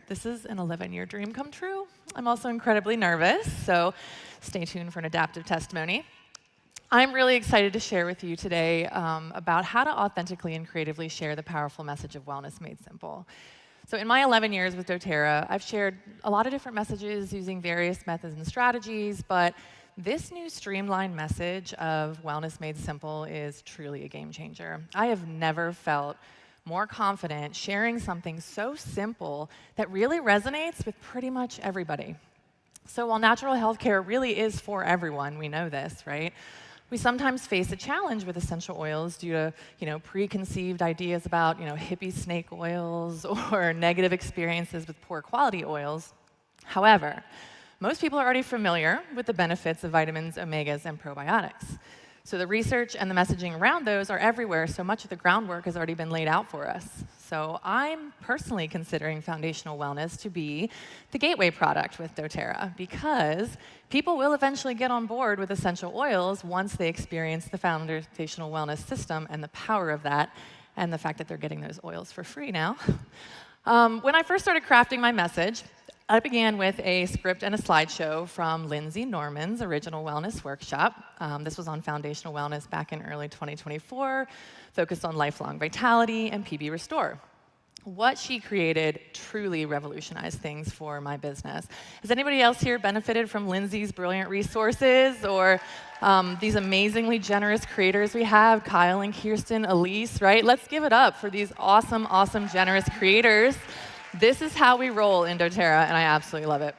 This is an 11-year dream come true. I'm also incredibly nervous, so stay tuned for an adaptive testimony. I'm really excited to share with you today about how to authentically and creatively share the powerful message of wellness made simple. So in my 11 years with doTERRA, I've shared a lot of different messages using various methods and strategies, but this new streamlined message of wellness made simple is truly a game changer. I have never felt more confident sharing something so simple that really resonates with pretty much everybody. So while natural healthcare really is for everyone, we know this, right? We sometimes face a challenge with essential oils due to, preconceived ideas about, hippie snake oils or negative experiences with poor quality oils. However, most people are already familiar with the benefits of vitamins, omegas, and probiotics. So the research and the messaging around those are everywhere, so much of the groundwork has already been laid out for us. So I'm personally considering foundational wellness to be the gateway product with doTERRA because people will eventually get on board with essential oils once they experience the foundational wellness system and the power of that and the fact that they're getting those oils for free now. When I first started crafting my message, I began with a script and a slideshow from Lindsay Norman's original wellness workshop. This was on foundational wellness back in early 2024, focused on lifelong vitality and PB Restore. What she created truly revolutionized things for my business. Has anybody else here benefited from Lindsay's brilliant resources or these amazingly generous creators we have, Kyle and Kirsten, Elise, right? Let's give it up for these awesome, awesome, generous creators. This is how we roll in doTERRA, and I absolutely love it.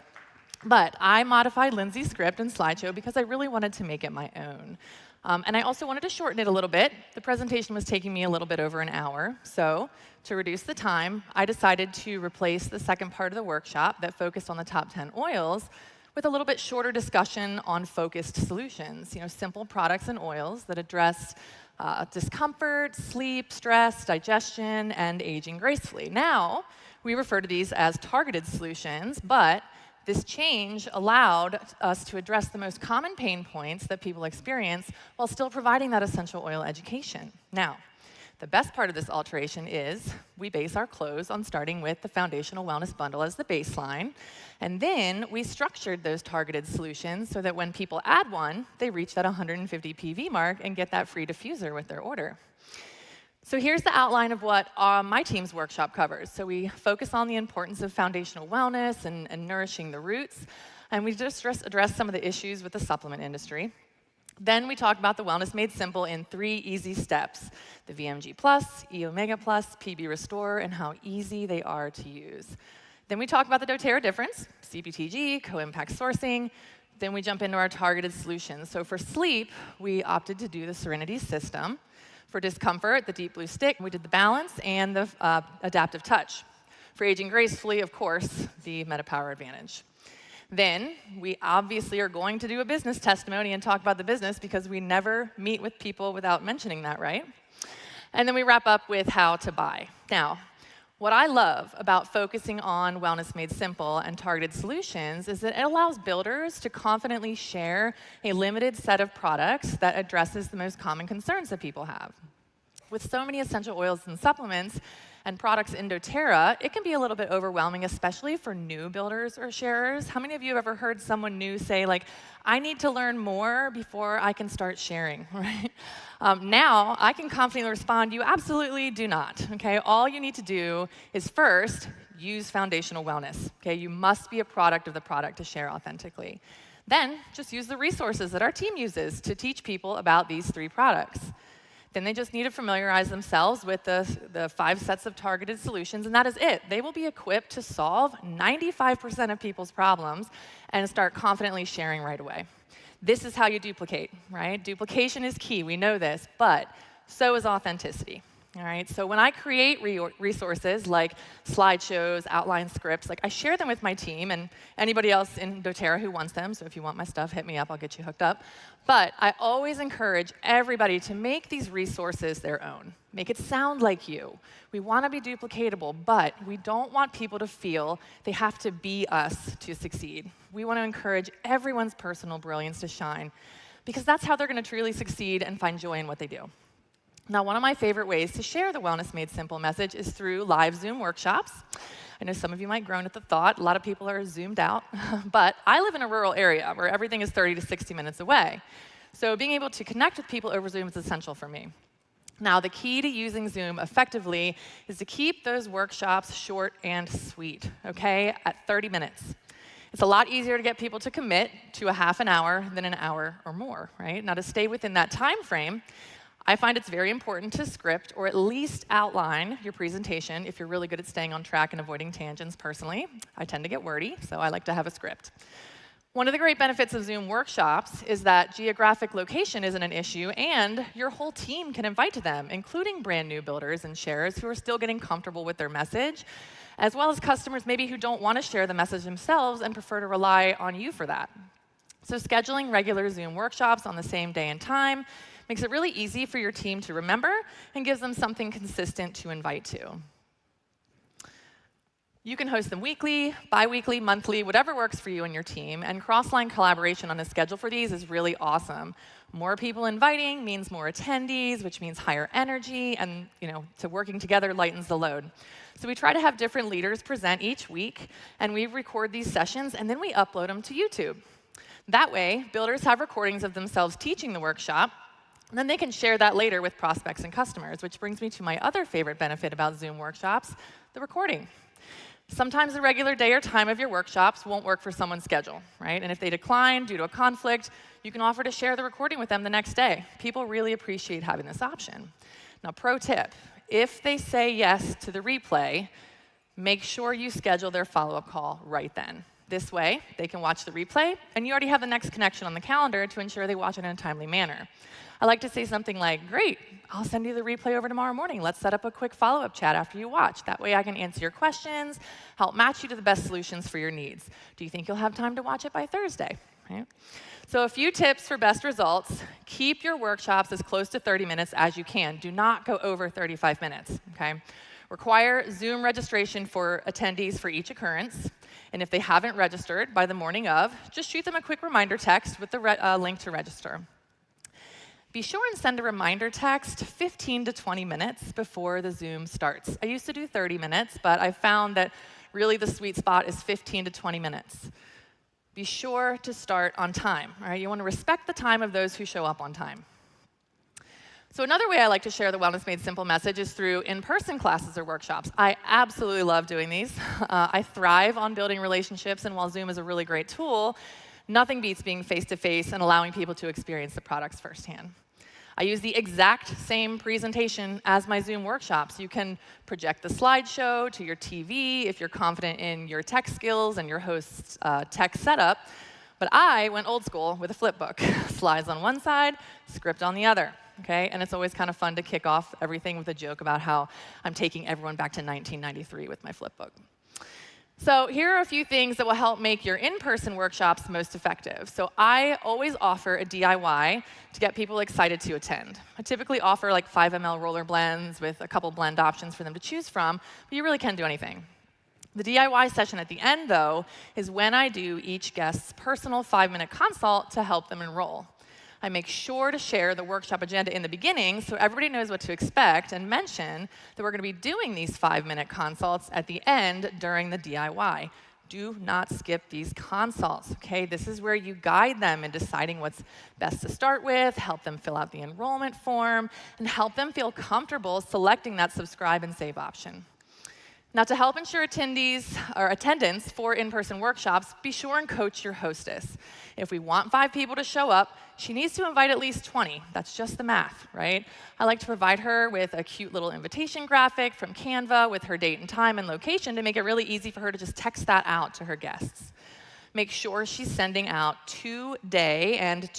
But I modified Lindsay's script and slideshow because I really wanted to make it my own. And I also wanted to shorten it a little bit. The presentation was taking me a little bit over an hour. So to reduce the time, I decided to replace the second part of the workshop that focused on the top 10 oils with a little bit shorter discussion on focused solutions, simple products and oils that address discomfort, sleep, stress, digestion, and aging gracefully. Now, we refer to these as targeted solutions, but this change allowed us to address the most common pain points that people experience while still providing that essential oil education. Now, the best part of this alteration is we base our close on starting with the Foundational Wellness Bundle as the baseline, and then we structured those targeted solutions so that when people add one, they reach that 150 PV mark and get that free diffuser with their order. So here's the outline of what my team's workshop covers. So we focus on the importance of foundational wellness and nourishing the roots, and we just address some of the issues with the supplement industry. Then we talk about the wellness made simple in 3 easy steps: the VMG+, E Omega+, PB Restore, and how easy they are to use. Then we talk about the doTERRA difference, CPTG, co-impact sourcing. Then we jump into our targeted solutions. So for sleep, we opted to do the Serenity system. For discomfort, the Deep Blue Stick, we did the balance and the adaptive touch. For aging gracefully, of course, the MetaPower Advantage. Then we obviously are going to do a business testimony and talk about the business because we never meet with people without mentioning that, right? And then we wrap up with how to buy. Now, what I love about focusing on wellness made simple and targeted solutions is that it allows builders to confidently share a limited set of products that addresses the most common concerns that people have. With so many essential oils and supplements and products in doTERRA, it can be a little bit overwhelming, especially for new builders or sharers. How many of you have ever heard someone new say, I need to learn more before I can start sharing, right? Now, I can confidently respond, you absolutely do not, okay? All you need to do is first use foundational wellness, okay? You must be a product of the product to share authentically. Then, just use the resources that our team uses to teach people about these 3 products. Then they just need to familiarize themselves with the 5 sets of targeted solutions, and that is it. They will be equipped to solve 95% of people's problems and start confidently sharing right away. This is how you duplicate, right? Duplication is key, we know this, but so is authenticity. All right, so when I create resources like slideshows, outline scripts, I share them with my team and anybody else in doTERRA who wants them. So if you want my stuff, hit me up, I'll get you hooked up. But I always encourage everybody to make these resources their own. Make it sound like you. We want to be duplicatable, but we don't want people to feel they have to be us to succeed. We want to encourage everyone's personal brilliance to shine because that's how they're going to truly succeed and find joy in what they do. Now, one of my favorite ways to share the Wellness Made Simple message is through live Zoom workshops. I know some of you might groan at the thought. A lot of people are zoomed out. But I live in a rural area where everything is 30 to 60 minutes away. So being able to connect with people over Zoom is essential for me. Now, the key to using Zoom effectively is to keep those workshops short and sweet, okay, at 30 minutes. It's a lot easier to get people to commit to a half an hour than an hour or more, right? Now, to stay within that time frame, I find it's very important to script or at least outline your presentation if you're really good at staying on track and avoiding tangents personally. I tend to get wordy, so I like to have a script. One of the great benefits of Zoom workshops is that geographic location isn't an issue, and your whole team can invite to them, including brand new builders and sharers who are still getting comfortable with their message, as well as customers maybe who don't want to share the message themselves and prefer to rely on you for that. So scheduling regular Zoom workshops on the same day and time makes it really easy for your team to remember and gives them something consistent to invite to. You can host them weekly, bi-weekly, monthly, whatever works for you and your team, and cross-line collaboration on a schedule for these is really awesome. More people inviting means more attendees, which means higher energy, and to working together lightens the load. So we try to have different leaders present each week, and we record these sessions, and then we upload them to YouTube. That way, builders have recordings of themselves teaching the workshop, and then they can share that later with prospects and customers, which brings me to my other favorite benefit about Zoom workshops, the recording. Sometimes the regular day or time of your workshops won't work for someone's schedule, right? And if they decline due to a conflict, you can offer to share the recording with them the next day. People really appreciate having this option. Now, pro tip, if they say yes to the replay, make sure you schedule their follow-up call right then. This way, they can watch the replay, and you already have the next connection on the calendar to ensure they watch it in a timely manner. I like to say something like, great, I'll send you the replay over tomorrow morning. Let's set up a quick follow-up chat after you watch. That way I can answer your questions, help match you to the best solutions for your needs. Do you think you'll have time to watch it by Thursday? Right? So a few tips for best results. Keep your workshops as close to 30 minutes as you can. Do not go over 35 minutes, okay? Require Zoom registration for attendees for each occurrence. And if they haven't registered by the morning of, just shoot them a quick reminder text with the link to register. Be sure and send a reminder text 15 to 20 minutes before the Zoom starts. I used to do 30 minutes, but I found that really the sweet spot is 15 to 20 minutes. Be sure to start on time, all right? You want to respect the time of those who show up on time. So another way I like to share the Wellness Made Simple message is through in-person classes or workshops. I absolutely love doing these. I thrive on building relationships, and while Zoom is a really great tool, nothing beats being face-to-face and allowing people to experience the products firsthand. I use the exact same presentation as my Zoom workshops. You can project the slideshow to your TV if you're confident in your tech skills and your host's tech setup. But I went old school with a flip book. Slides on one side, script on the other. Okay? And it's always kind of fun to kick off everything with a joke about how I'm taking everyone back to 1993 with my flip book. So here are a few things that will help make your in-person workshops most effective. So I always offer a DIY to get people excited to attend. I typically offer like 5 ml roller blends with a couple blend options for them to choose from, but you really can't do anything. The DIY session at the end, though, is when I do each guest's personal 5-minute consult to help them enroll. I make sure to share the workshop agenda in the beginning so everybody knows what to expect, and mention that we're going to be doing these 5-minute consults at the end during the DIY. Do not skip these consults, okay? This is where you guide them in deciding what's best to start with, help them fill out the enrollment form, and help them feel comfortable selecting that subscribe and save option. Now, to help ensure attendance for in-person workshops, be sure and coach your hostess. If we want 5 people to show up, she needs to invite at least 20. That's just the math, right? I like to provide her with a cute little invitation graphic from Canva with her date and time and location to make it really easy for her to just text that out to her guests. Make sure she's sending out 2-day and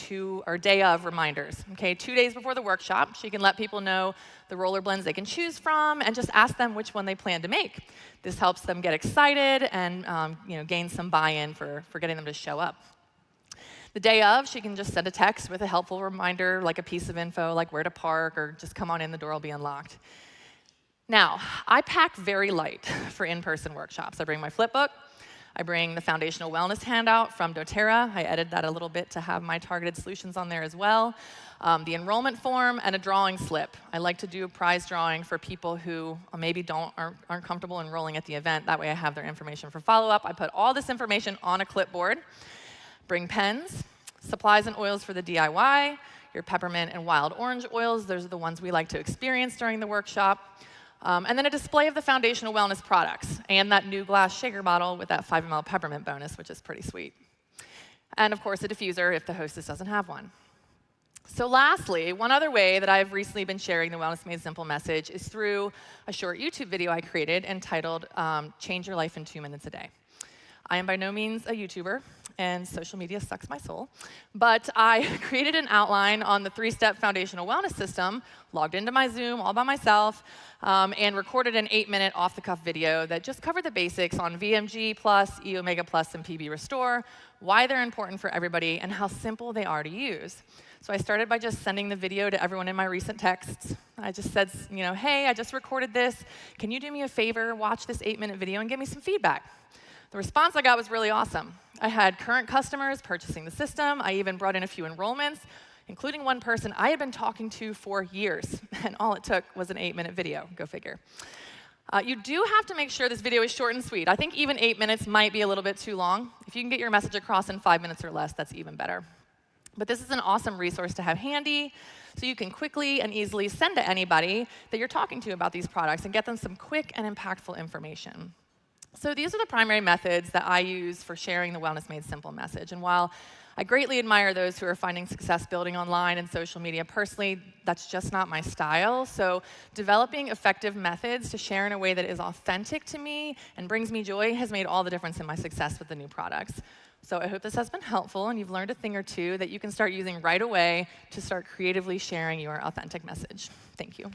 day of reminders. Okay, 2 days before the workshop, she can let people know the roller blends they can choose from and just ask them which one they plan to make. This helps them get excited and gain some buy-in for getting them to show up. The day of, she can just send a text with a helpful reminder, like a piece of info, like where to park, or just come on in, the door will be unlocked. Now, I pack very light for in-person workshops. I bring my flip book, I bring the foundational wellness handout from doTERRA. I edited that a little bit to have my targeted solutions on there as well. The enrollment form, and a drawing slip. I like to do a prize drawing for people who maybe aren't comfortable enrolling at the event. That way I have their information for follow-up. I put all this information on a clipboard. Bring pens, supplies and oils for the DIY, your peppermint and wild orange oils. Those are the ones we like to experience during the workshop. And then a display of the foundational wellness products and that new glass shaker bottle with that 5 ml peppermint bonus, which is pretty sweet. And of course, a diffuser if the hostess doesn't have one. So lastly, one other way that I've recently been sharing the Wellness Made Simple message is through a short YouTube video I created entitled Change Your Life in 2 Minutes a Day. I am by no means a YouTuber, and social media sucks my soul. But I created an outline on the 3-step foundational wellness system, logged into my Zoom all by myself, and recorded an 8-minute off-the-cuff video that just covered the basics on VMG+, E Omega+, and PB Restore, why they're important for everybody, and how simple they are to use. So I started by just sending the video to everyone in my recent texts. I just said, hey, I just recorded this. Can you do me a favor, watch this 8-minute video and give me some feedback? The response I got was really awesome. I had current customers purchasing the system. I even brought in a few enrollments, including one person I had been talking to for years, and all it took was an 8-minute video. Go figure. You do have to make sure this video is short and sweet. I think even 8 minutes might be a little bit too long. If you can get your message across in 5 minutes or less, that's even better. But this is an awesome resource to have handy, so you can quickly and easily send to anybody that you're talking to about these products and get them some quick and impactful information. So these are the primary methods that I use for sharing the Wellness Made Simple message. And while I greatly admire those who are finding success building online and social media, personally, that's just not my style. So developing effective methods to share in a way that is authentic to me and brings me joy has made all the difference in my success with the new products. So I hope this has been helpful and you've learned a thing or two that you can start using right away to start creatively sharing your authentic message. Thank you.